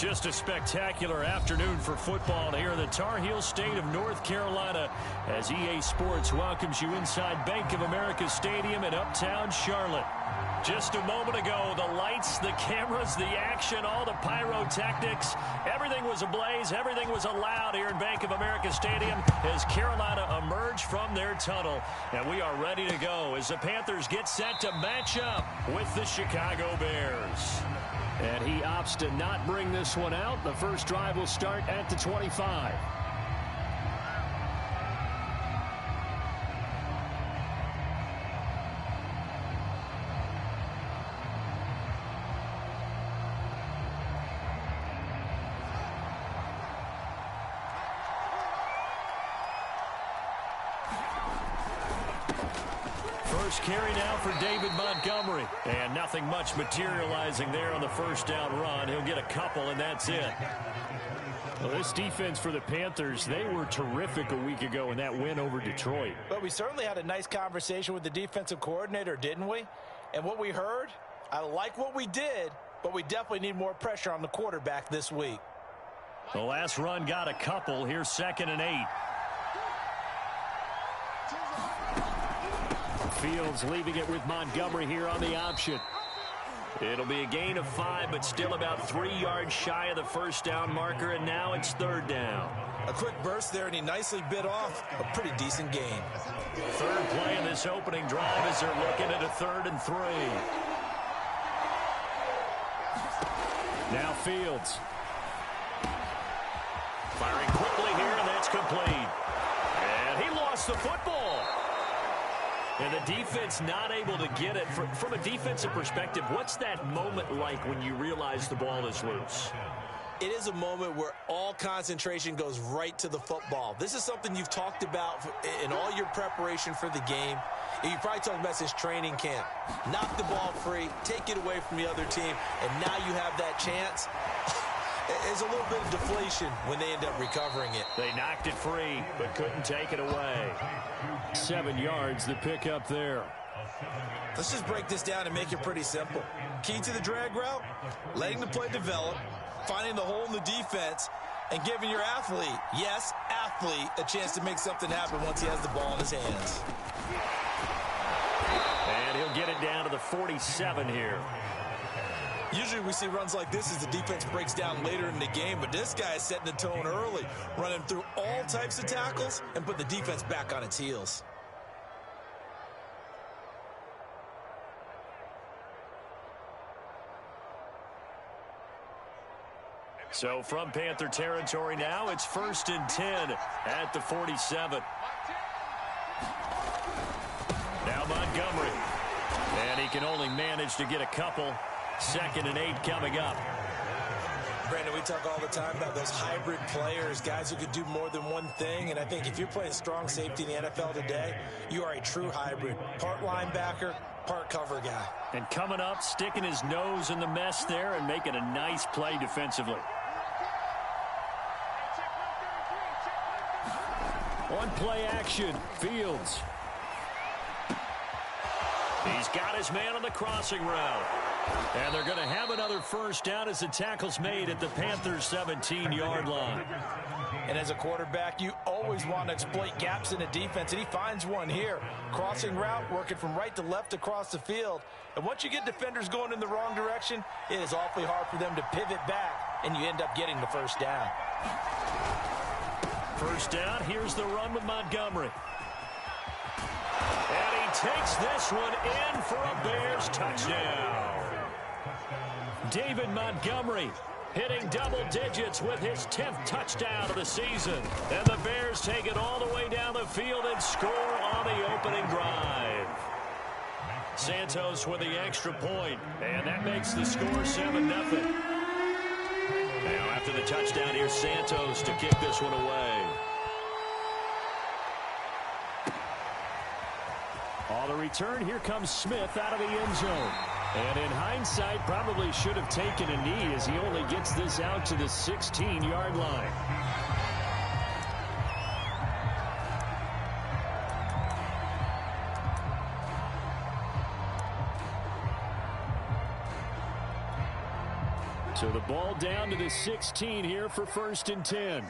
Just a spectacular afternoon for football here in the Tar Heel state of North Carolina as EA Sports welcomes you inside Bank of America Stadium in uptown Charlotte. Just a moment ago, the lights, the cameras, the action, all the pyrotechnics, everything was ablaze, everything was allowed here in Bank of America Stadium as Carolina emerged from their tunnel. And we are ready to go as the Panthers get set to match up with the Chicago Bears. And he opts to not bring this one out. The first drive will start at the 25. First carry now for David Montgomery. And nothing much materializing there on the first down run. He'll get a couple, and that's it. Well, this defense for the Panthers, they were terrific a week ago in that win over Detroit. But we certainly had a nice conversation with the defensive coordinator, didn't we? And what we heard, I like what we did, but we definitely need more pressure on the quarterback this week. The last run got a couple. Here's 2nd and 8. Fields leaving it with Montgomery here on the option. It'll be a gain of 5, but still about 3 yards shy of the first down marker, and now it's 3rd down. A quick burst there, and he nicely bit off a pretty decent gain. Third play in this opening drive as they're looking at a 3rd and 3. Now Fields. Firing quickly here, and that's complete. And he lost the football. And the defense not able to get it. From a defensive perspective, what's that moment like when you realize the ball is loose? It is a moment where all concentration goes right to the football. This is something you've talked about in all your preparation for the game. You probably talked about since training camp. Knock the ball free, take it away from the other team, and now you have that chance. There's a little bit of deflation when they end up recovering it. They knocked it free, but couldn't take it away. 7 yards, the pickup there. Let's just break this down and make it pretty simple. Key to the drag route, letting the play develop, finding the hole in the defense, and giving your athlete, yes, athlete, a chance to make something happen once he has the ball in his hands. And he'll get it down to the 47 here. Usually we see runs like this as the defense breaks down later in the game, but this guy is setting the tone early, running through all types of tackles and put the defense back on its heels. So from Panther territory now, it's 1st and 10 at the 47. Now Montgomery. And he can only manage to get a couple. 2nd and 8 coming up. Brandon, we talk all the time about those hybrid players, guys who could do more than one thing. And I think if you're playing strong safety in the NFL today, you are a true hybrid. Part linebacker, part cover guy. And coming up, sticking his nose in the mess there and making a nice play defensively. On play action, Fields. He's got his man on the crossing route. And they're going to have another first down as the tackle's made at the Panthers' 17-yard line. And as a quarterback, you always want to exploit gaps in a defense, and he finds one here. Crossing route, working from right to left across the field. And once you get defenders going in the wrong direction, it is awfully hard for them to pivot back, and you end up getting the first down. First down, here's the run with Montgomery. And he takes this one in for a Bears touchdown. David Montgomery hitting double digits with his 10th touchdown of the season. And the Bears take it all the way down the field and score on the opening drive. Santos with the extra point, and that makes the score 7-0. Now after the touchdown, here's Santos to kick this one away. On the return, here comes Smith out of the end zone. And in hindsight, probably should have taken a knee as he only gets this out to the 16-yard line. So the ball down to the 16 here for 1st and 10.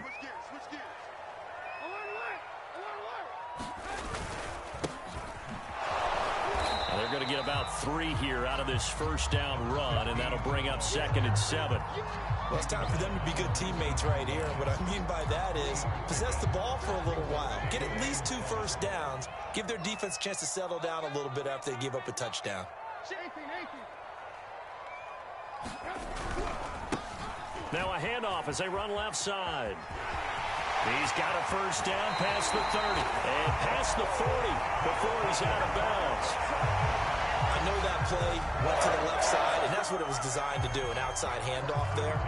They're going to get about 3 here out of this first down run, and that'll bring up 2nd and 7. Well, it's time for them to be good teammates right here. And what I mean by that is possess the ball for a little while. Get at least 2 first downs. Give their defense a chance to settle down a little bit after they give up a touchdown. Now a handoff as they run left side. He's got a first down past the 30 and past the 40 before he's out of bounds. I know that play went to the left side, and that's what it was designed to do, an outside handoff there.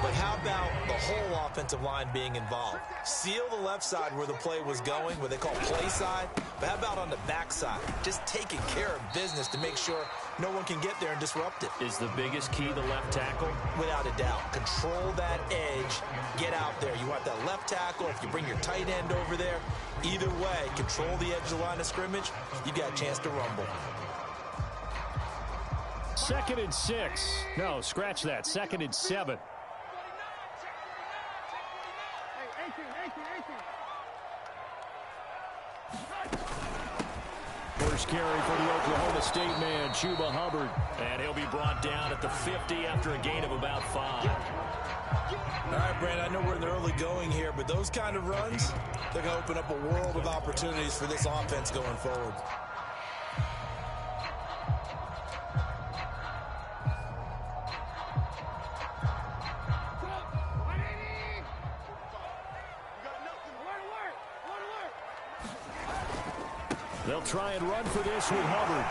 But how about the whole offensive line being involved? Seal the left side where the play was going, what they call play side. But how about on the back side? Just taking care of business to make sure no one can get there and disrupt it. Is the biggest key the left tackle? Without a doubt. Control that edge. Get out there. You want that left tackle. If you bring your tight end over there, either way, control the edge of the line of scrimmage, you got a chance to rumble. 2nd and 6. No, scratch that. 2nd and 7. First carry for the Oklahoma State man, Chuba Hubbard. And he'll be brought down at the 50 after a gain of about 5. All right, Brandon, I know we're in the early going here, but those kind of runs, they're going to open up a world of opportunities for this offense going forward. They'll try and run for this with Hubbard.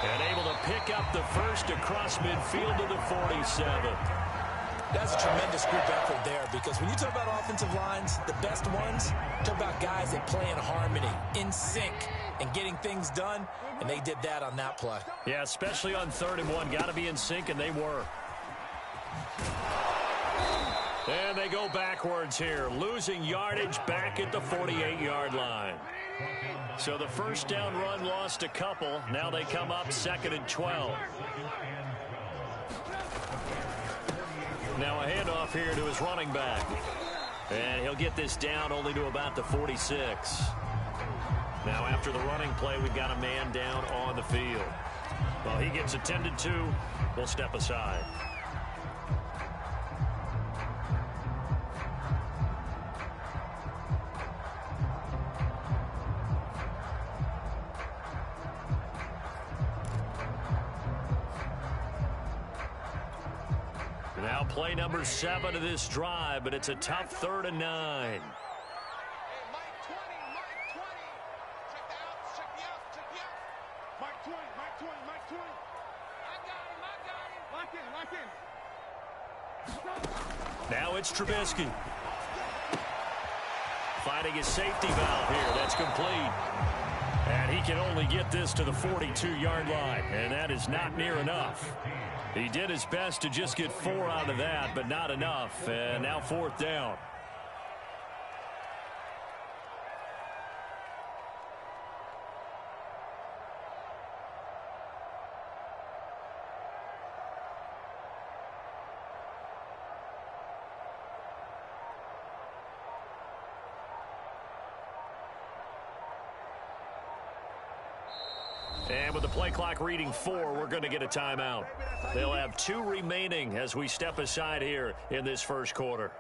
And able to pick up the first across midfield to the 47. That's a tremendous group effort there, because when you talk about offensive lines, the best ones, talk about guys that play in harmony, in sync, and getting things done, and they did that on that play. Yeah, especially on 3rd and 1. Got to be in sync, and they were. And they go backwards here, losing yardage back at the 48-yard line. So the first down run lost a couple. Now they come up 2nd and 12. Now a handoff here to his running back. And he'll get this down only to about the 46. Now after the running play, we've got a man down on the field. Well, he gets attended to. We'll step aside. Now play number 7 of this drive, but it's a tough 3rd and 9. Now it's Trubisky. Finding his safety valve here. That's complete. And he can only get this to the 42-yard line, and that is not near enough. He did his best to just get 4 out of that, but not enough. And now 4th down. And with the play clock reading 4, we're going to get a timeout. They'll have 2 remaining as we step aside here in this first quarter.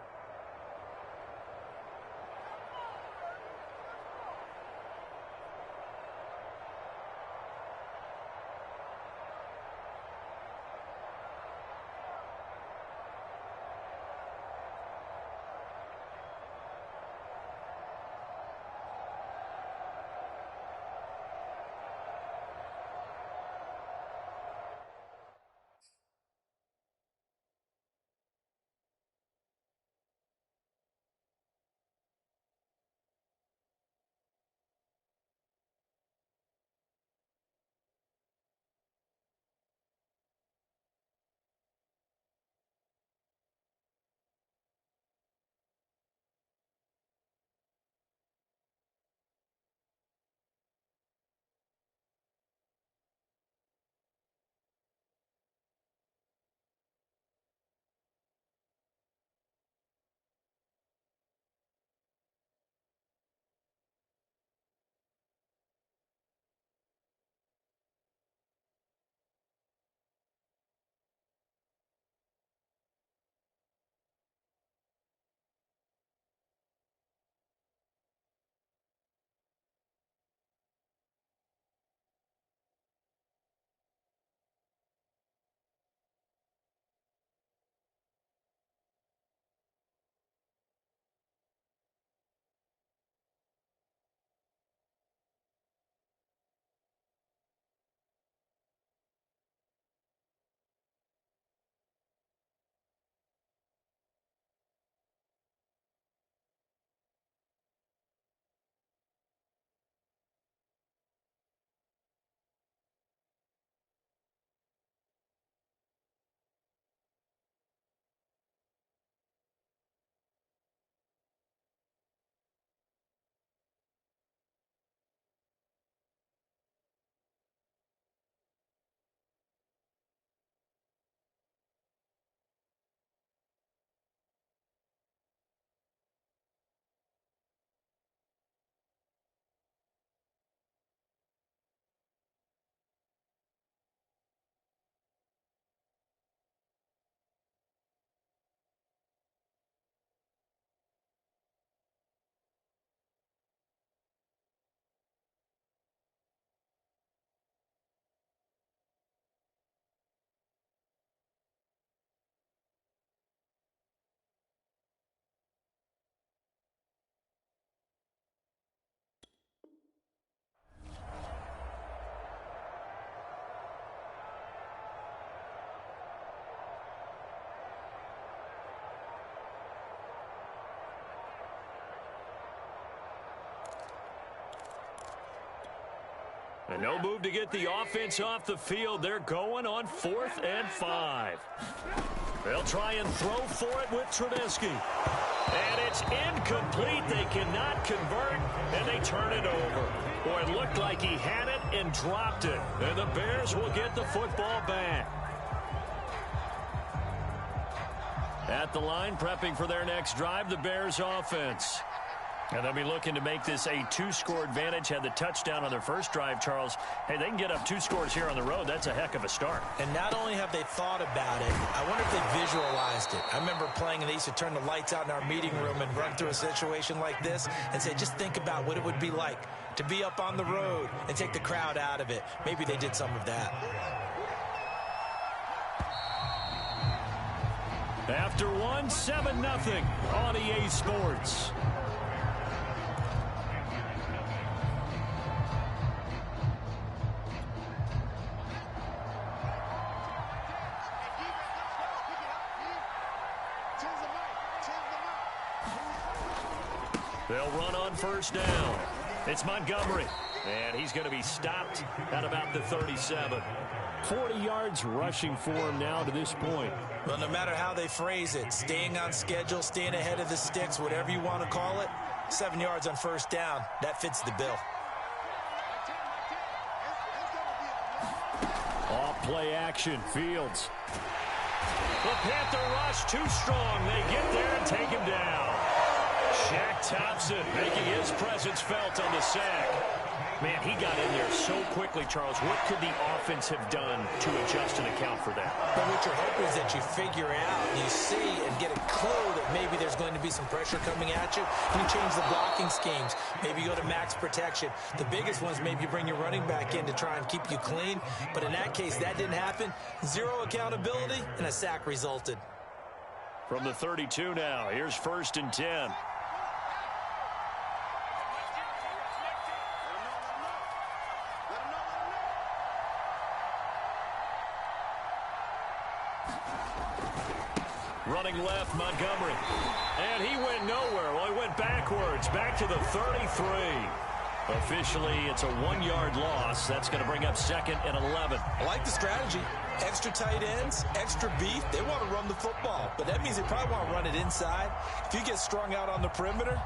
And no move to get the offense off the field. They're going on 4th and 5. They'll try and throw for it with Trubisky. And it's incomplete. They cannot convert, and they turn it over. Boy, it looked like he had it and dropped it. And the Bears will get the football back. At the line, prepping for their next drive, the Bears offense. And they'll be looking to make this a 2-score advantage. Had the touchdown on their first drive, Charles. Hey, they can get up 2 scores here on the road. That's a heck of a start. And not only have they thought about it, I wonder if they visualized it. I remember playing, and they used to turn the lights out in our meeting room and run through a situation like this and say, just think about what it would be like to be up on the road and take the crowd out of it. Maybe they did some of that. After 7-0 on EA Sports. They'll run on first down. It's Montgomery, and he's going to be stopped at about the 37. 40 yards rushing for him now to this point. Well, no matter how they phrase it, staying on schedule, staying ahead of the sticks, whatever you want to call it, 7 yards on first down, that fits the bill. Off play action, Fields. The Panther rush too strong. They get there and take him down. Shaq Thompson making his presence felt on the sack. Man, he got in there so quickly, Charles. What could the offense have done to adjust and account for that? But what you're hoping is that you figure out, you see, and get a clue that maybe there's going to be some pressure coming at you, and you change the blocking schemes. Maybe you go to max protection. The biggest ones, maybe you bring your running back in to try and keep you clean. But in that case, that didn't happen. 0 accountability, and a sack resulted. From the 32 now, here's 1st and 10. Running left, Montgomery. And he went nowhere. Well, he went backwards, back to the 33. Officially, it's a 1-yard loss. That's going to bring up 2nd and 11. I like the strategy. Extra tight ends, extra beef. They want to run the football, but that means they probably want to run it inside. If you get strung out on the perimeter,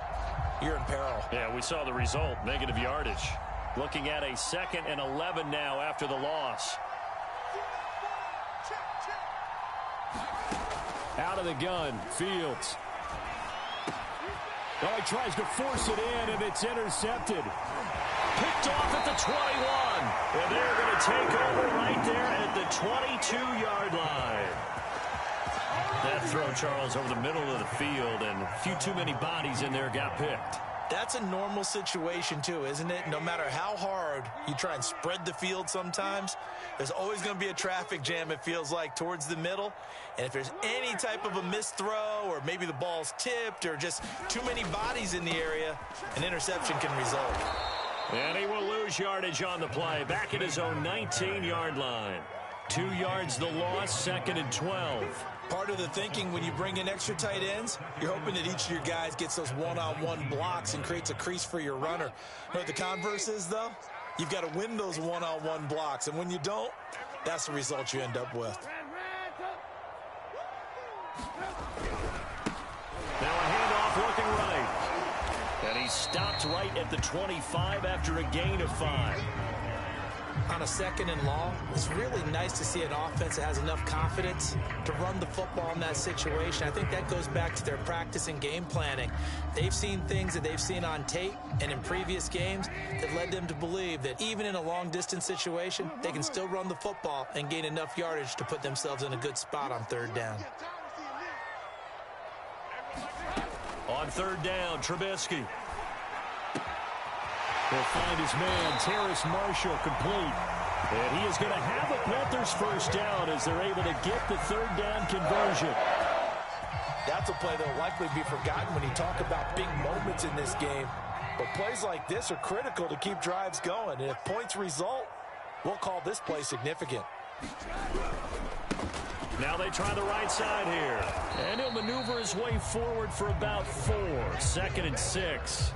you're in peril. Yeah, we saw the result, negative yardage. Looking at a 2nd and 11 now after the loss. Out of the gun, Fields. Oh, he tries to force it in, and it's intercepted. Picked off at the 21. And they're going to take over right there at the 22-yard line. That throw, Charles, over the middle of the field, and a few too many bodies in there got picked. That's a normal situation, too, isn't it? No matter how hard you try and spread the field sometimes, there's always going to be a traffic jam, it feels like, towards the middle. And if there's any type of a missed throw, or maybe the ball's tipped, or just too many bodies in the area, an interception can result. And he will lose yardage on the play, back at his own 19-yard line. 2 yards the loss, 2nd and 12. Part of the thinking when you bring in extra tight ends, you're hoping that each of your guys gets those one-on-one blocks and creates a crease for your runner. You know what the converse is, though? You've got to win those one-on-one blocks, and when you don't, that's the result you end up with. Now a handoff looking right. And he stopped right at the 25 after a gain of 5. On a 2nd and long, it's really nice to see an offense that has enough confidence to run the football in that situation. I think that goes back to their practice and game planning. They've seen things that they've seen on tape and in previous games that led them to believe that even in a long-distance situation, they can still run the football and gain enough yardage to put themselves in a good spot on 3rd down. On 3rd down, Trubisky. He'll find his man, Terrace Marshall, complete. And he is going to have a Panthers first down as they're able to get the 3rd down conversion. That's a play that will likely be forgotten when you talk about big moments in this game. But plays like this are critical to keep drives going. And if points result, we'll call this play significant. Now they try the right side here. And he'll maneuver his way forward for about 4. 2nd and 6.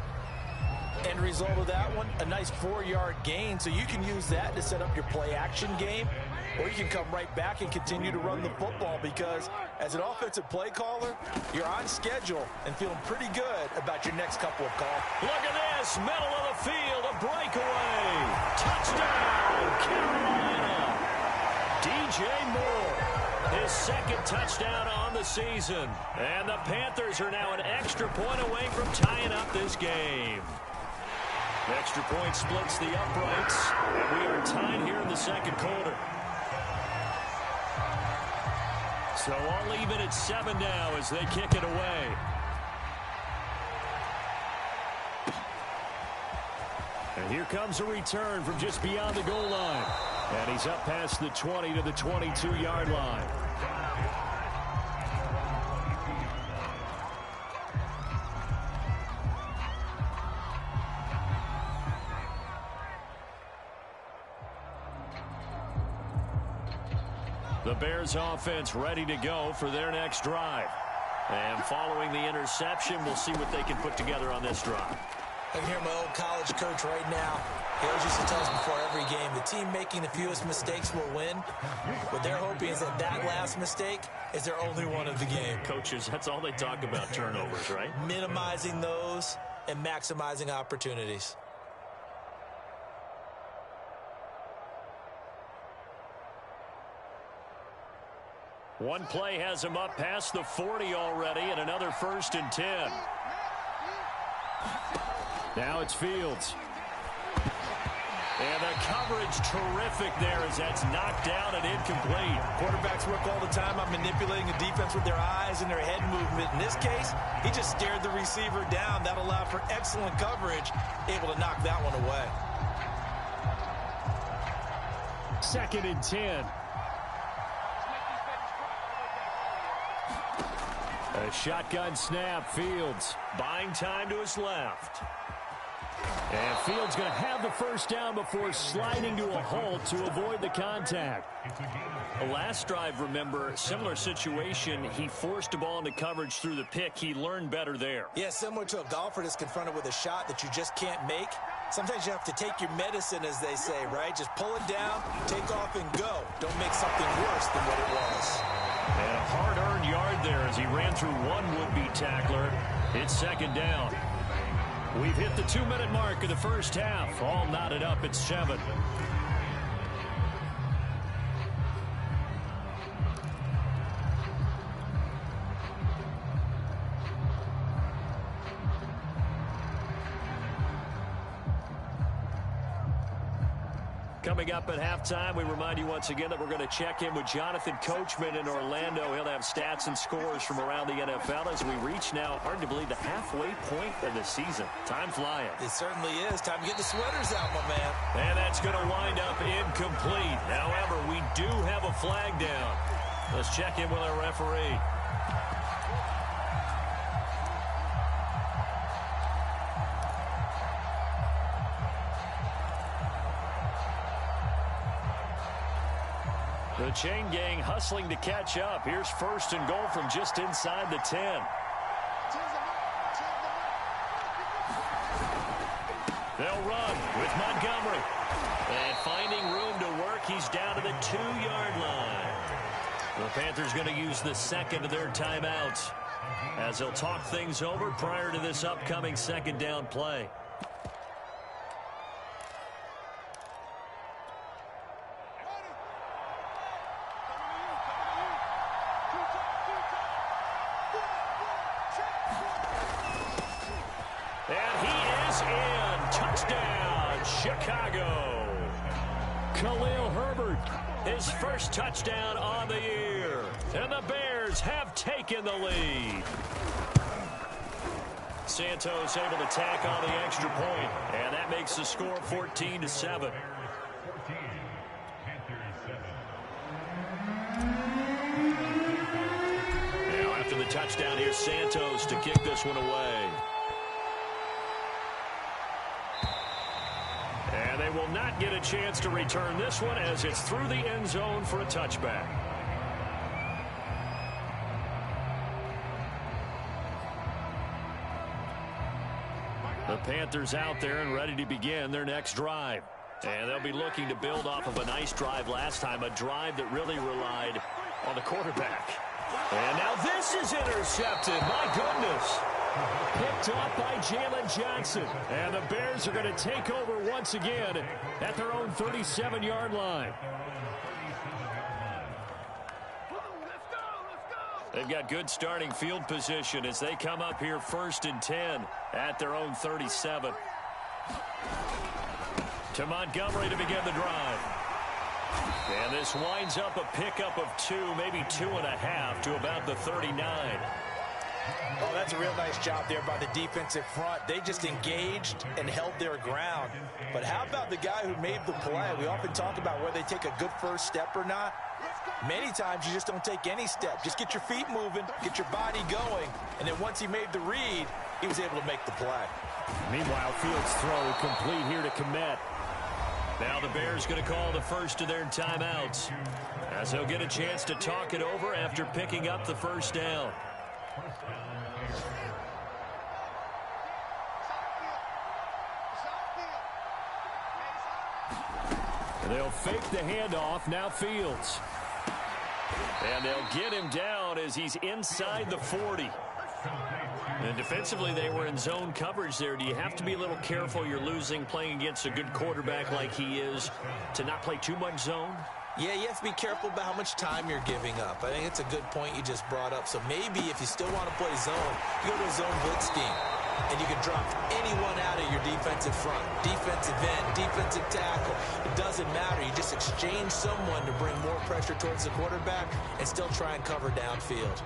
End result of that one, a nice 4-yard gain, so you can use that to set up your play-action game, or you can come right back and continue to run the football because as an offensive play caller, you're on schedule and feeling pretty good about your next couple of calls. Look at this, middle of the field, a breakaway. Touchdown, Carolina. DJ Moore, his second touchdown on the season. And the Panthers are now an extra point away from tying up this game. The extra point splits the uprights, and we are tied here in the second quarter. So all even at 7 now as they kick it away. And here comes a return from just beyond the goal line. And he's up past the 20 to the 22-yard line. The Bears offense ready to go for their next drive. And following the interception, we'll see what they can put together on this drive. I can hear my old college coach right now. He always used to tell us before every game, the team making the fewest mistakes will win. What they're hoping is that that last mistake is their only one of the game. Coaches, that's all they talk about, turnovers, right? Minimizing those and maximizing opportunities. One play has him up past the 40 already, and another 1st and 10. Now it's Fields. And the coverage terrific there as that's knocked down and incomplete. Quarterbacks work all the time on manipulating the defense with their eyes and their head movement. In this case, he just stared the receiver down. That allowed for excellent coverage, able to knock that one away. 2nd and 10. A shotgun snap, Fields buying time to his left. And Fields going to have the first down before sliding to a halt to avoid the contact. The last drive, remember, similar situation. He forced a ball into coverage through the pick. He learned better there. Yeah, similar to a golfer that's confronted with a shot that you just can't make. Sometimes you have to take your medicine, as they say, right? Just pull it down, take off, and go. Don't make something worse than what it was. And a hard-earned yard there as he ran through one would-be tackler. It's 2nd down. We've hit the 2-minute mark of the first half. All knotted up at 7. Coming up at halftime, we remind you once again that we're going to check in with Jonathan Coachman in Orlando. He'll have stats and scores from around the NFL as we reach now, hard to believe, the halfway point of the season. Time flying. It certainly is. Time to get the sweaters out, my man. And that's going to wind up incomplete. However, we do have a flag down. Let's check in with our referee. The chain gang hustling to catch up. Here's 1st and goal from just inside the 10. They'll run with Montgomery. And finding room to work, he's down to the 2-yard line. The Panthers going to use the second of their timeouts as they'll talk things over prior to this upcoming 2nd down play. Chicago. Khalil Herbert, his first touchdown on the year. And the Bears have taken the lead. Santos able to tack on the extra point, and that makes the score 14-7. Now after the touchdown, here's Santos to kick this one away. And they will not get a chance to return this one as it's through the end zone for a touchback. The The Panthers out there and ready to begin their next drive. And they'll be looking to build off of a nice drive last time, a drive that really relied on the quarterback. And now this is intercepted. My goodness. Picked off by Jalen Johnson. And the Bears are going to take over once again at their own 37-yard line. They've got good starting field position as they come up here 1st and 10 at their own 37. To Montgomery to begin the drive. And this winds up a pickup of 2, maybe 2.5 to about the 39. Oh, that's a real nice job there by the defensive front. They just engaged and held their ground. But how about the guy who made the play? We often talk about whether they take a good first step or not. Many times you just don't take any step. Just get your feet moving, get your body going, and then once he made the read, he was able to make the play. Meanwhile, Fields' throw complete here to Kmet. Now the Bears going to call the first of their timeouts as they'll get a chance to talk it over after picking up the first down. They'll fake the handoff. Now Fields. And they'll get him down as he's inside the 40. And defensively, they were in zone coverage there. Do you have to be a little careful? You're losing playing against a good quarterback like he is to not play too much zone? Yeah, you have to be careful about how much time you're giving up. I think it's a good point you just brought up. So maybe if you still want to play zone, you go to a zone blitz scheme. And you can drop anyone out of your defensive front, defensive end, defensive tackle. It doesn't matter. You just exchange someone to bring more pressure towards the quarterback and still try and cover downfield.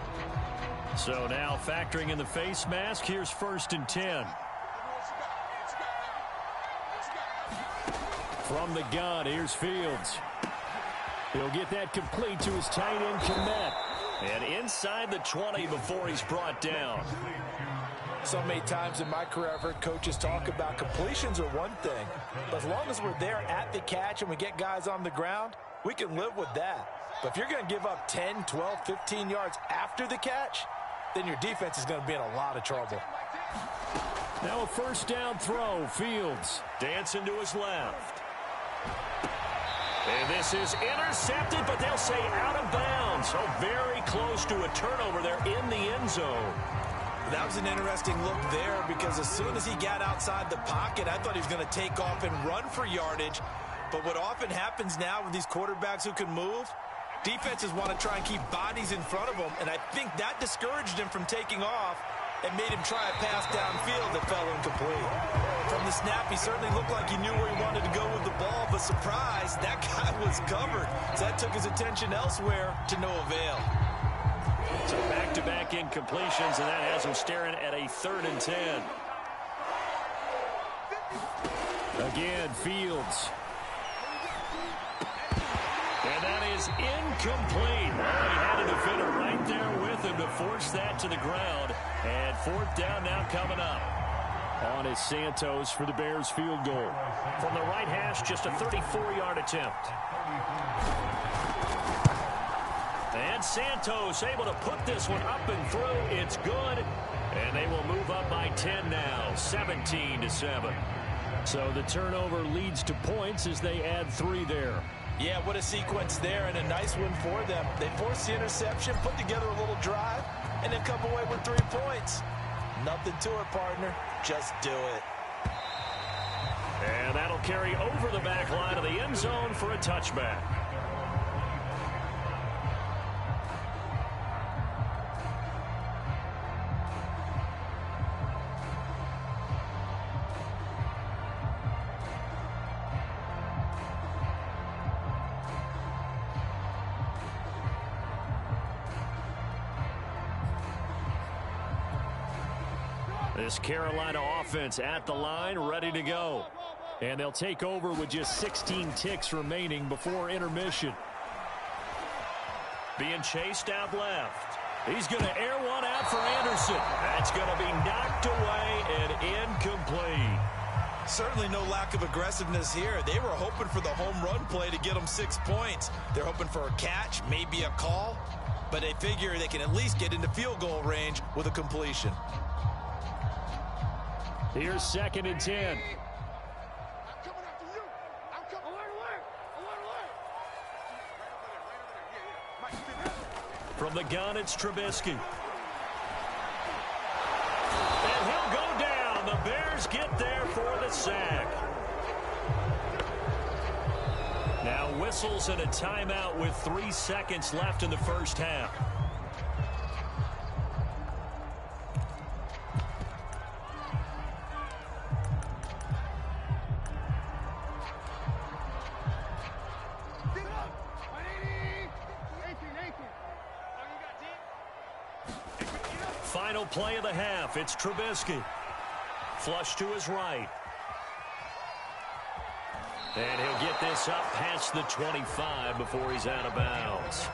So now factoring in the face mask, here's 1st and 10. From the gun, here's Fields. He'll get that complete to his tight end, Kmet. And inside the 20 before he's brought down. So many times in my career I've heard coaches talk about completions are one thing. But as long as we're there at the catch and we get guys on the ground, we can live with that. But if you're going to give up 10, 12, 15 yards after the catch, then your defense is going to be in a lot of trouble. Now a first down throw. Fields dancing to his left. And this is intercepted, but they'll say out of bounds. So very close to a turnover there in the end zone. That was an interesting look there because as soon as he got outside the pocket, I thought he was going to take off and run for yardage. But what often happens now with these quarterbacks who can move, defenses want to try and keep bodies in front of them, and I think that discouraged him from taking off and made him try a pass downfield that fell incomplete. From the snap, he certainly looked like he knew where he wanted to go with the ball, but surprise, that guy was covered. So that took his attention elsewhere to no avail. So back-to-back incompletions, and that has him staring at a 3rd and 10. Again, Fields. And that is incomplete. Oh, he had a defender right there with him to force that to the ground. And 4th down now coming up. On is Santos for the Bears field goal. From the right hash, just a 34-yard attempt. And Santos able to put this one up and through. It's good. And they will move up by 10 now, 17-7. So the turnover leads to points as they add 3 there. Yeah, what a sequence there, and a nice one for them. They forced the interception, put together a little drive, and then come away with 3 points. Nothing to it, partner. Just do it. And that'll carry over the back line of the end zone for a touchback. This Carolina offense at the line, ready to go. And they'll take over with just 16 ticks remaining before intermission. Being chased out left. He's going to air one out for Anderson. That's going to be knocked away and incomplete. Certainly no lack of aggressiveness here. They were hoping for the home run play to get them 6 points. They're hoping for a catch, maybe a call, but they figure they can at least get into field goal range with a completion. Here's 2nd and 10. From the gun, it's Trubisky. And he'll go down. The Bears get there for the sack. Now whistles and a timeout with 3 seconds left in the first half. Final play of the half. It's Trubisky. Flush to his right. And he'll get this up past the 25 before he's out of bounds.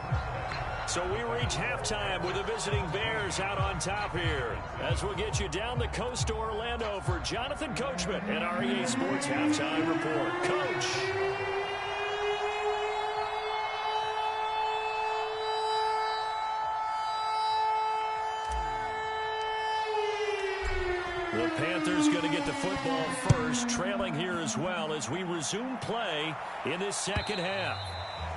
So we reach halftime with the visiting Bears out on top here. As we'll get you down the coast to Orlando for Jonathan Coachman and our EA Sports Halftime Report. Coach. The Panthers going to get the football first, trailing here as well as we resume play in this second half.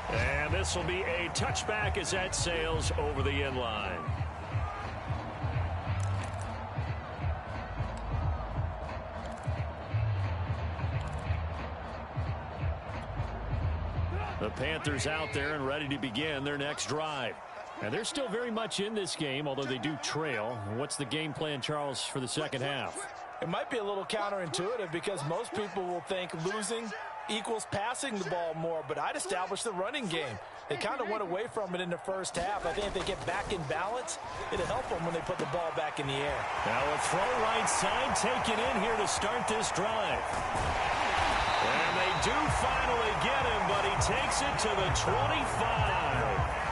And this will be a touchback as that sails over the end line. The Panthers out there and ready to begin their next drive. And they're still very much in this game, although they do trail. What's the game plan, Charles, for the second half? It might be a little counterintuitive because most people will think losing equals passing the ball more, but I'd establish the running game. They kind of went away from it in the first half. I think if they get back in balance, it'll help them when they put the ball back in the air. Now a throw right side taken in here to start this drive. And they do finally get him, but he takes it to the 25.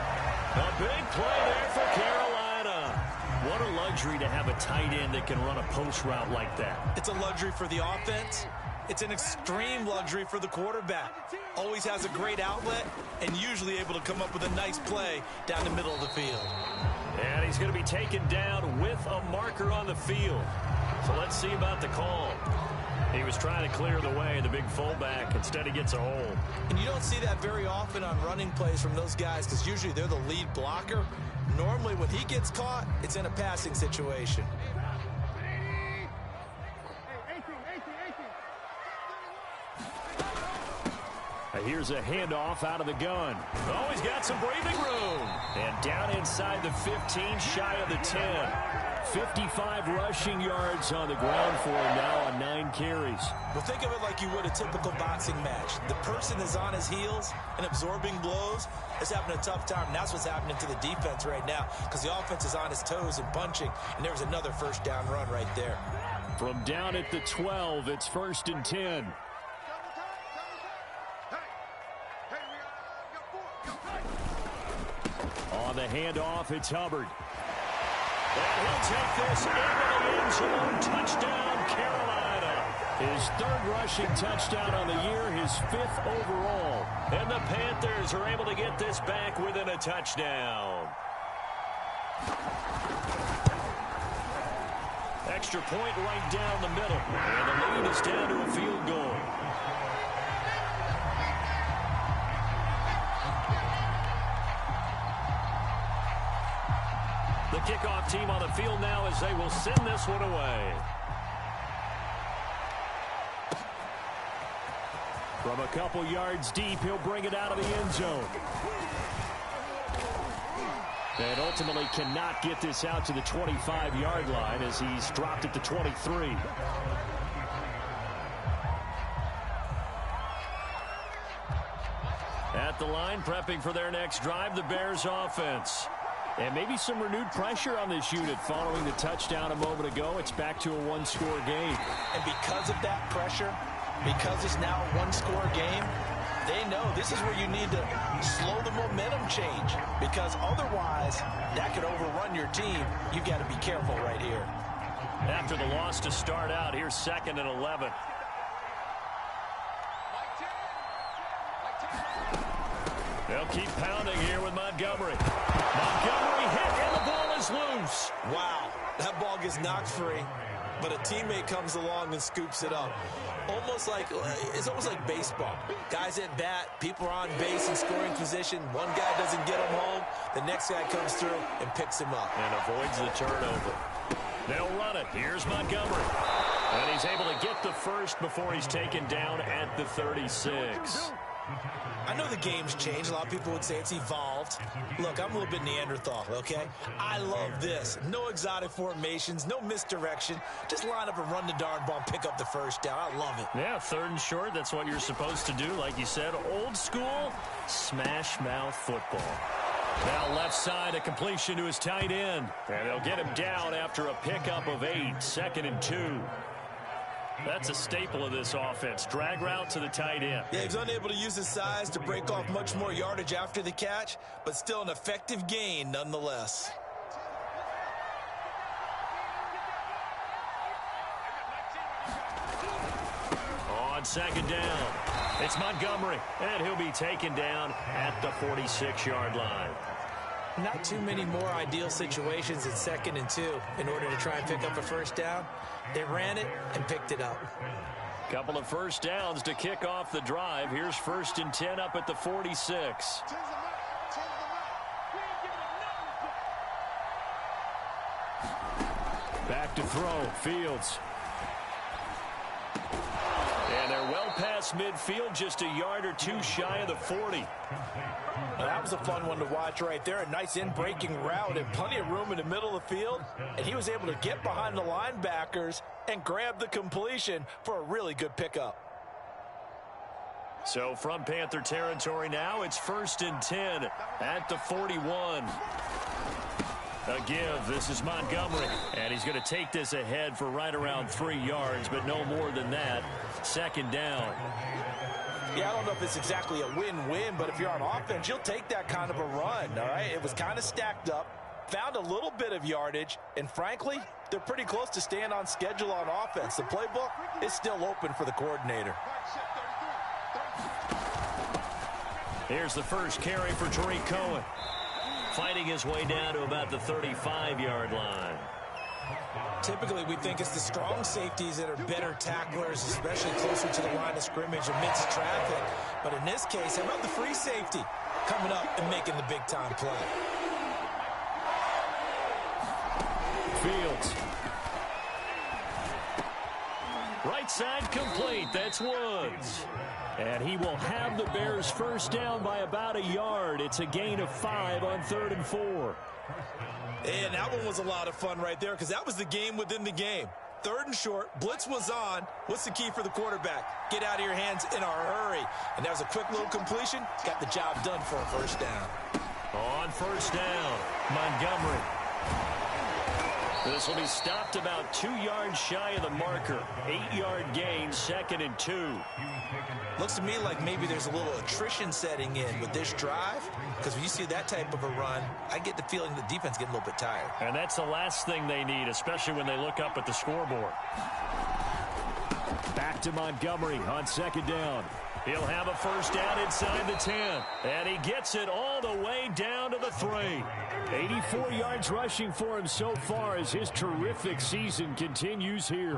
A big play there for Carolina. What a luxury to have a tight end that can run a post route like that. It's a luxury for the offense. It's an extreme luxury for the quarterback. Always has a great outlet and usually able to come up with a nice play down the middle of the field. And he's going to be taken down with a marker on the field. So let's see about the call. He was trying to clear the way, the big fullback. Instead, he gets a hold. And you don't see that very often on running plays from those guys because usually they're the lead blocker. Normally, when he gets caught, it's in a passing situation. Here's a handoff out of the gun. Oh, he's got some breathing room. And down inside the 15, shy of the 10. 55 rushing yards on the ground for him now on 9 carries. Well, think of it like you would a typical boxing match. The person is on his heels and absorbing blows is having a tough time. And that's what's happening to the defense right now because the offense is on his toes and punching. And there's another first down run right there. From down at the 12, it's 1st and 10. On the handoff, it's Hubbard. And he'll take this into the end zone. Touchdown, Carolina. His 3rd rushing touchdown on the year, his 5th overall. And the Panthers are able to get this back within a touchdown. Extra point right down the middle. And the lead is down to a field goal. The kickoff team on the field now as they will send this one away. From a couple yards deep, he'll bring it out of the end zone. And ultimately cannot get this out to the 25-yard line as he's dropped at the 23. At the line, prepping for their next drive, the Bears offense. And maybe some renewed pressure on this unit following the touchdown a moment ago. It's back to a one-score game. And because of that pressure, because it's now a one-score game, they know this is where you need to slow the momentum change. Because otherwise, that could overrun your team. You've got to be careful right here. After the loss to start out, here's 2nd and 11. They'll keep pounding here with Montgomery. Montgomery hit, and the ball is loose. Wow, that ball gets knocked free. but a teammate comes along and scoops it up. It's almost like baseball. Guys at bat, people are on base in scoring position. One guy doesn't get him home. The next guy comes through and picks him up. And avoids the turnover. They'll run it. Here's Montgomery. And he's able to get the first before he's taken down at the 36. I know the game's changed. A lot of people would say it's evolved. Look, I'm a little bit Neanderthal, okay? I love this. No exotic formations, no misdirection. Just line up and run the darn ball and pick up the first down. I love it. Yeah, 3rd and short. That's what you're supposed to do. Like you said, old school smash mouth football. Now left side, a completion to his tight end. And they'll get him down after a pickup of 8. 2nd and 2. That's a staple of this offense. Drag route to the tight end. Yeah, he's unable to use his size to break off much more yardage after the catch, but still an effective gain nonetheless. On 2nd down, it's Montgomery, and he'll be taken down at the 46-yard line. Not too many more ideal situations in 2nd and 2 in order to try and pick up a first down. They ran it and picked it up. Couple of first downs to kick off the drive. Here's 1st and 10 up at the 46. Back to throw. Fields. And they're well past midfield, just a yard or 2 shy of the 40. Well, that was a fun one to watch right there. A nice in-breaking route and plenty of room in the middle of the field. And he was able to get behind the linebackers and grab the completion for a really good pickup. So from Panther territory now, it's 1st and 10 at the 41. A give. This is Montgomery. And he's going to take this ahead for right around 3 yards, but no more than that. 2nd down. Yeah, I don't know if it's exactly a win-win, but if you're on offense, you'll take that kind of a run, all right? It was kind of stacked up, found a little bit of yardage, and frankly, they're pretty close to staying on schedule on offense. The playbook is still open for the coordinator. Here's the first carry for Tariq Cohen. Fighting his way down to about the 35-yard line. Typically, we think it's the strong safeties that are better tacklers, especially closer to the line of scrimmage amidst traffic. But in this case, how about the free safety coming up and making the big-time play? Fields. Right side complete. That's Woods. And he will have the Bears first down by about a yard. It's a gain of 5 on 3rd and 4. And that one was a lot of fun right there because that was the game within the game. 3rd and short, blitz was on. What's the key for the quarterback? Get out of your hands in a hurry. And that was a quick little completion. Got the job done for a first down. On 1st down, Montgomery. This will be stopped about 2 yards shy of the marker. 8-yard gain, 2nd and 2. Looks to me like maybe there's a little attrition setting in with this drive, because when you see that type of a run, I get the feeling the defense getting a little bit tired. And that's the last thing they need, especially when they look up at the scoreboard. Back to Montgomery on 2nd down. He'll have a first down inside the 10. And he gets it all the way down to the 3. 84 yards rushing for him so far as his terrific season continues here.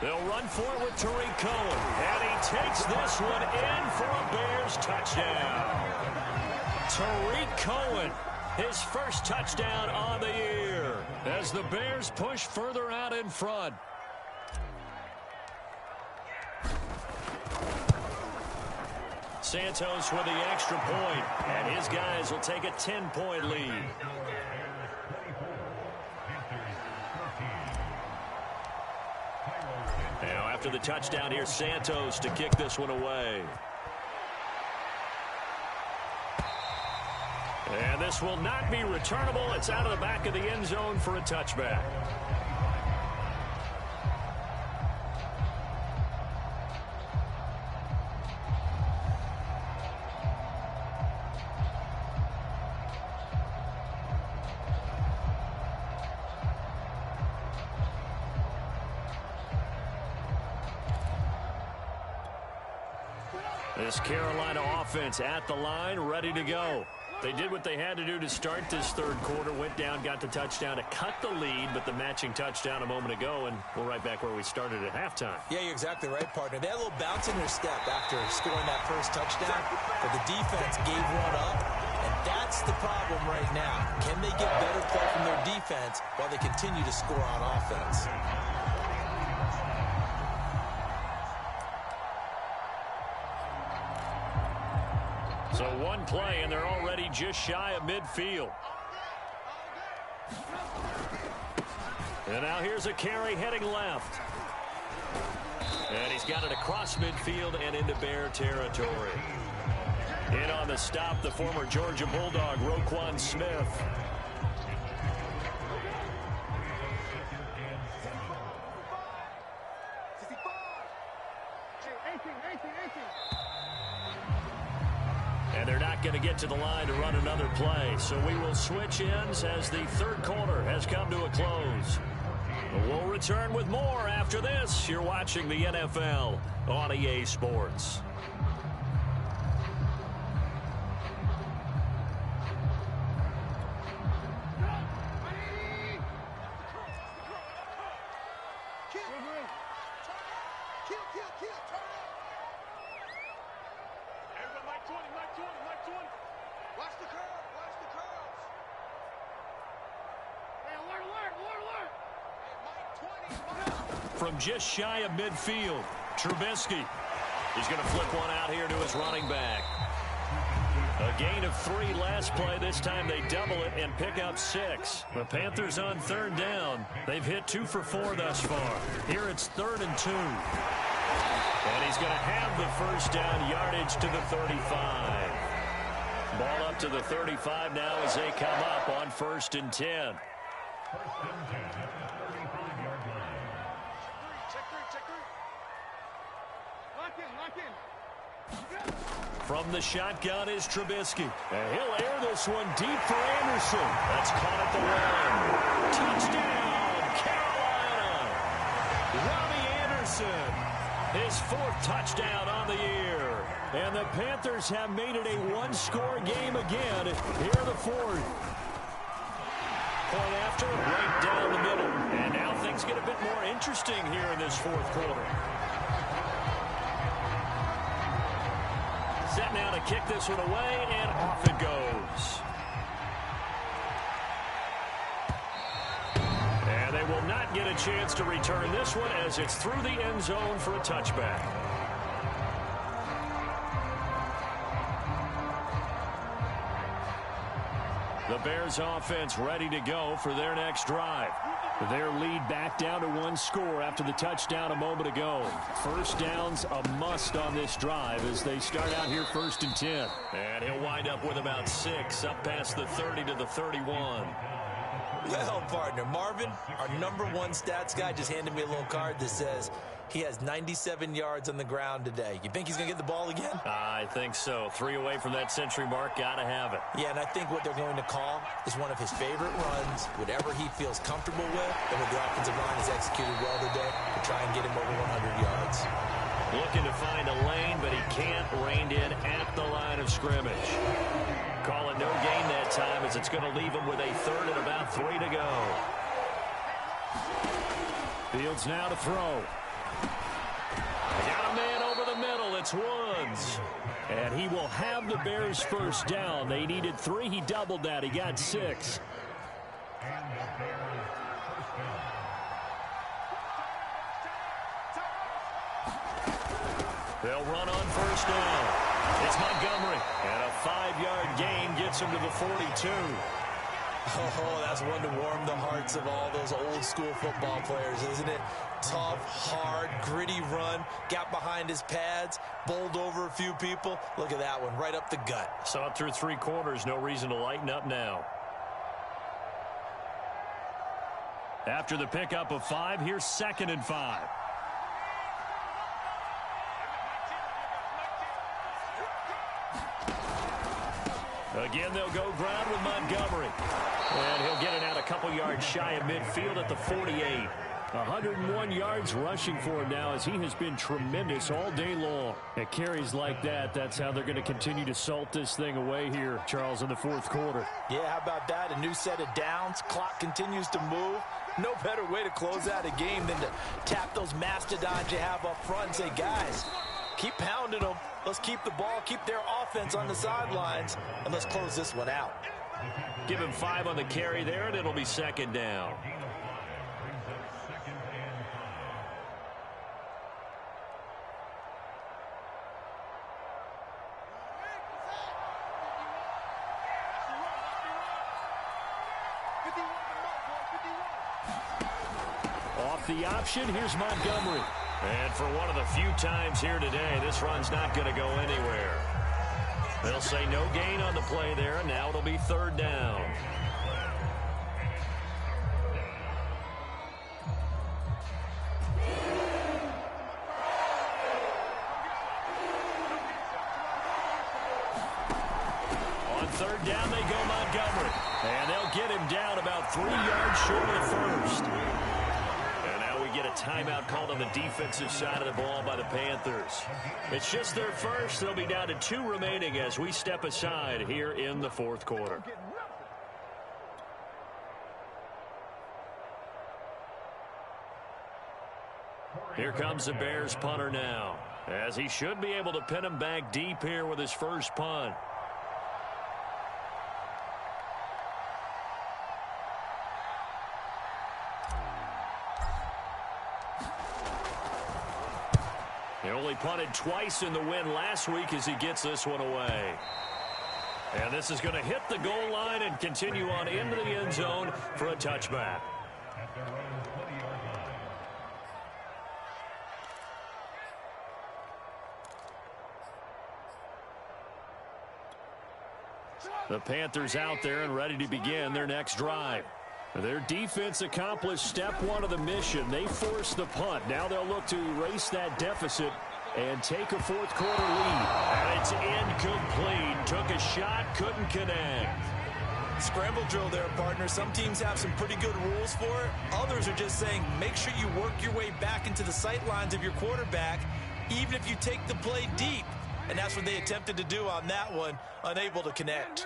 They'll run for it with Tariq Cohen. And he takes this one in for a Bears touchdown. Tariq Cohen, his first touchdown on the year, as the Bears push further out in front. Santos with the extra point, and his guys will take a 10-point lead. Now after the touchdown, here's Santos to kick this one away. And this will not be returnable. It's out of the back of the end zone for a touchback. This Carolina offense at the line, ready to go. They did what they had to do to start this third quarter, went down, got the touchdown to cut the lead, but the matching touchdown a moment ago, and we're right back where we started at halftime. Yeah, you're exactly right, partner. They had a little bounce in their step after scoring that first touchdown, but the defense gave one up, and that's the problem right now. Can they get better play from their defense while they continue to score on offense? So one play, and they're already just shy of midfield. And now here's a carry heading left. And he's got it across midfield and into Bear territory. In on the stop, the former Georgia Bulldog, Roquan Smith. And they're not going to get to the line to run another play. So we will switch ends as the third quarter has come to a close. We'll return with more after this. You're watching the NFL on EA Sports. From just shy of midfield, Trubisky is going to flip one out here to his running back. A gain of 3 last play. This time they double it and pick up 6. The Panthers on third down. They've hit 2 for 4 thus far. Here it's 3rd and 2. And he's going to have the first down yardage to the 35. Ball up to the 35 now as they come up on 1st and 10. From the shotgun is Trubisky. And he'll air this one deep for Anderson. That's caught at the 1. Touchdown, Carolina. Robbie Anderson, his 4th touchdown on the year. And the Panthers have made it a 1-score game again. Here the 4th. Point after, right down the middle. And now things get a bit more interesting here in this 4th quarter. Set now to kick this one away, and off it goes. And they will not get a chance to return this one as it's through the end zone for a touchback. The Bears offense ready to go for their next drive. Their lead back down to 1 score after the touchdown a moment ago. First down's a must on this drive as they start out here 1st and 10. And he'll wind up with about 6 up past the 30 to the 31. Well, partner, Marvin, our #1 stats guy, just handed me a little card that says he has 97 yards on the ground today. You think he's going to get the ball again? I think so. 3 away from that century mark. Got to have it. Yeah, and I think what they're going to call is one of his favorite runs, whatever he feels comfortable with, and what the offensive line has executed well today to try and get him over 100 yards. Looking to find a lane, but he can't. Reined in at the line of scrimmage. Call it no gain that time as it's going to leave him with a 3rd and about 3 to go. Fields now to throw. Got a man over the middle. It's Woods. And he will have the Bears first down. They needed 3. He doubled that. He got 6. They'll run on first down. It's Montgomery. And a 5-yard gain gets him to the 42. Oh, that's one to warm the hearts of all those old-school football players, isn't it? Tough, hard, gritty run. Got behind his pads, bowled over a few people. Look at that one, right up the gut. Saw it through 3 quarters. No reason to lighten up now. After the pickup of 5, here's 2nd and 5. Again, they'll go ground with Montgomery. And he'll get it out a couple yards shy of midfield at the 48. 101 yards rushing for him now as he has been tremendous all day long. At carries like that, that's how they're going to continue to salt this thing away here, Charles, in the fourth quarter. Yeah, how about that? A new set of downs. Clock continues to move. No better way to close out a game than to tap those mastodons you have up front and say, guys, keep pounding them. Let's keep the ball, keep their offense on the sidelines, and let's close this one out. Give him 5 on the carry there, and it'll be second down. Off the option, here's Montgomery. And for one of the few times here today, this run's not going to go anywhere. They'll say no gain on the play there, and now it'll be third down. On third down, they go Montgomery. And they'll get him down about 3 yards short of the first. Get a timeout called on the defensive side of the ball by the Panthers. It's just their first. They'll be down to 2 remaining as we step aside here in the fourth quarter. Here comes the Bears punter now, as he should be able to pin him back deep here with his first punt. He only punted twice in the win last week as he gets this one away. And this is going to hit the goal line and continue on into the end zone for a touchback. The Panthers out there and ready to begin their next drive. Their defense accomplished step 1 of the mission. They forced the punt. Now they'll look to erase that deficit and take a fourth quarter lead. And it's incomplete. Took a shot, couldn't connect. Scramble drill there, partner. Some teams have some pretty good rules for it. Others are just saying make sure you work your way back into the sight lines of your quarterback, even if you take the play deep. And that's what they attempted to do on that one, unable to connect.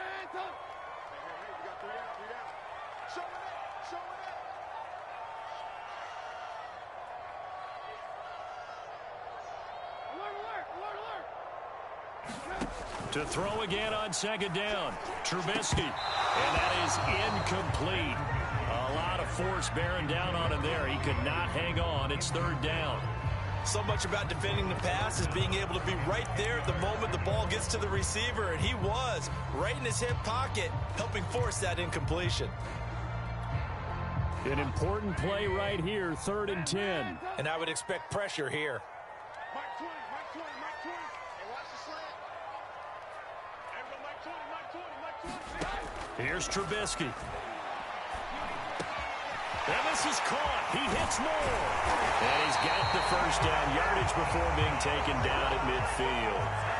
To throw again on second down, Trubisky. And that is incomplete. A lot of force bearing down on him there. He could not hang on. It's third down. So much about defending the pass is being able to be right there at the moment the ball gets to the receiver, and he was right in his hip pocket, helping force that incompletion. An important play right here, 3rd and 10. And I would expect pressure here. Here's Trubisky. And this is caught. He hits more. And he's got the first down yardage before being taken down at midfield.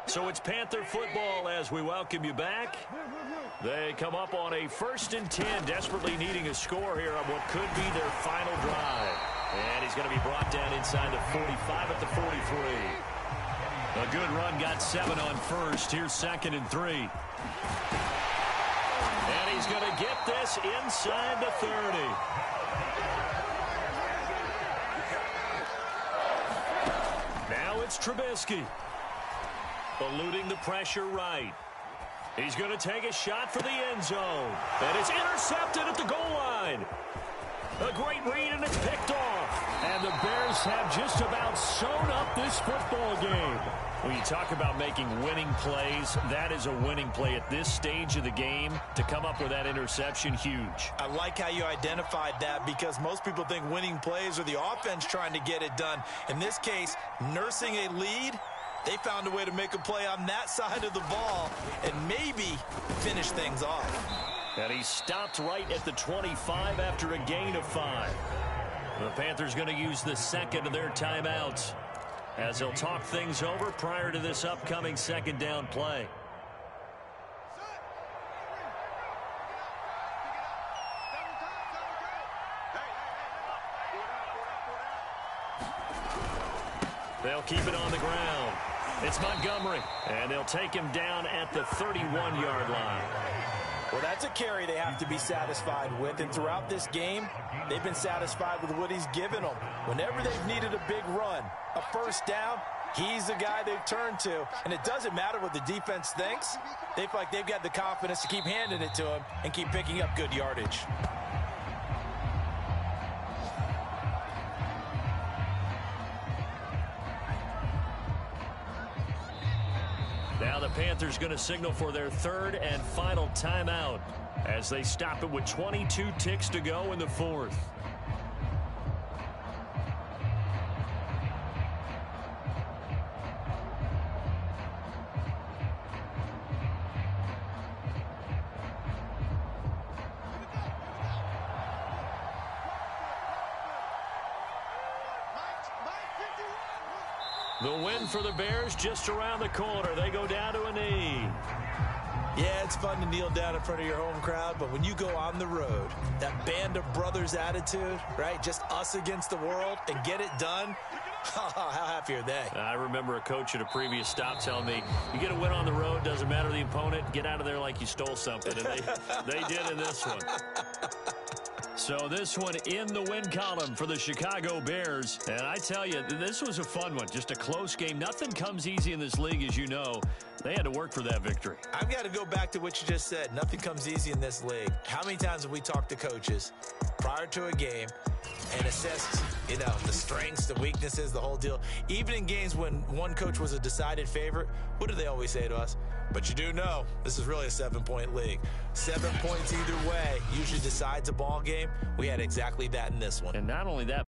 So it's Panther football as we welcome you back. They come up on a 1st and 10, desperately needing a score here on what could be their final drive. And he's going to be brought down inside the 45 at the 43. A good run, got 7 on first. Here's 2nd and 3. And he's going to get this inside the 30. Now it's Trubisky. Eluding the pressure right. He's going to take a shot for the end zone. And it's intercepted at the goal line. A great read, and it's picked off. And the Bears have just about sewn up this football game. When you talk about making winning plays, that is a winning play at this stage of the game. To come up with that interception, huge. I like how you identified that, because most people think winning plays are the offense trying to get it done. In this case, nursing a lead, they found a way to make a play on that side of the ball and maybe finish things off. And he stopped right at the 25 after a gain of 5. The Panthers going to use the second of their timeouts as they'll talk things over prior to this upcoming second down play. They'll keep it on the ground. It's Montgomery, and they'll take him down at the 31-yard line. Well, that's a carry they have to be satisfied with, and throughout this game, they've been satisfied with what he's given them. Whenever they've needed a big run, a first down, he's the guy they've turned to, and it doesn't matter what the defense thinks. They feel like they've got the confidence to keep handing it to him and keep picking up good yardage. Now the Panthers going to signal for their third and final timeout as they stop it with 22 ticks to go in the fourth. The win for the Bears just around the corner. They go down to a knee. Yeah, it's fun to kneel down in front of your home crowd, but when you go on the road, that band of brothers attitude, right, just us against the world, and get it done, how happy are they? I remember a coach at a previous stop telling me, you get a win on the road, doesn't matter the opponent, get out of there like you stole something. And they did in this one. So this one in the win column for the Chicago Bears. And I tell you, this was a fun one. Just a close game. Nothing comes easy in this league, as you know. They had to work for that victory. I've got to go back to what you just said. Nothing comes easy in this league. How many times have we talked to coaches prior to a game and assessed, you know, the strengths, the weaknesses, the whole deal? Even in games when one coach was a decided favorite, what do they always say to us? But you do know this is really a 7-point league. 7 points either way usually decides a ball game. We had exactly that in this one. And not only that,